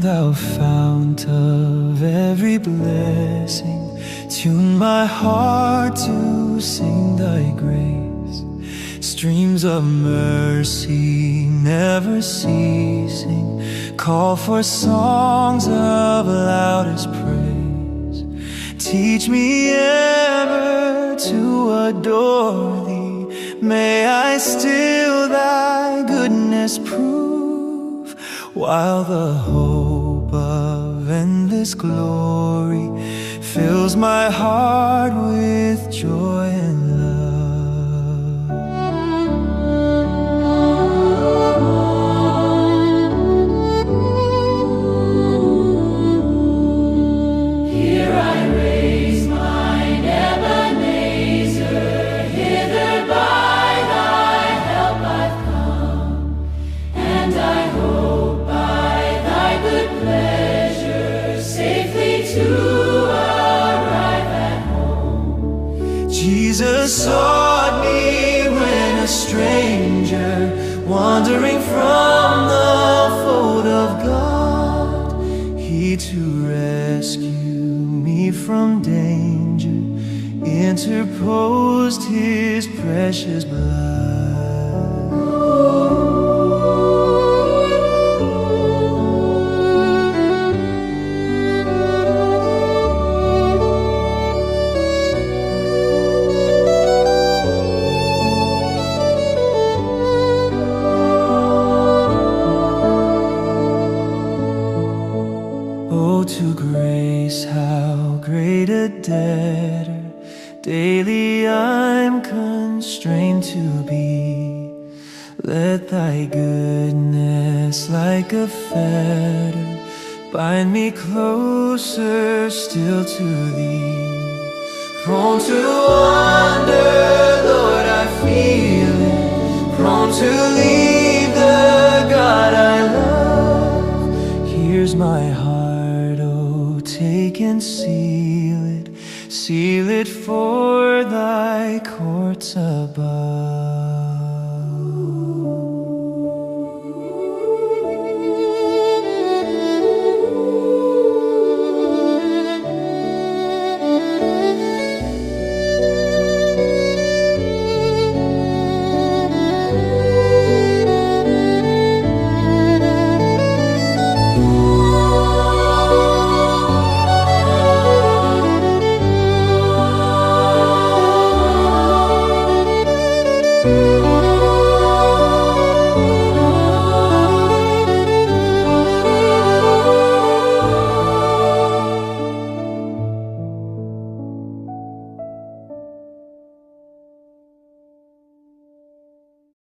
Thou fount of every blessing, tune my heart to sing Thy grace. Streams of mercy never ceasing, call for songs of loudest praise. Teach me ever to adore Thee, may I still Thy goodness prove, while the hope of endless glory fills my heart with joy and love. Here I raise mine Ebenezer, hither by Thy help I've come, and I hope by Thy good pleasure safely to arrive at home. Jesus sought me when a stranger, wandering from the fold of God. He to rescue me from danger interposed His precious blood. Oh, to grace, how great a debtor daily I'm constrained to be. Let Thy goodness like a fetter bind me closer still to Thee. Prone to wander, Lord, I feel it, prone to leave the God I love. Here's my heart, oh, take and seal it for Thy courts above.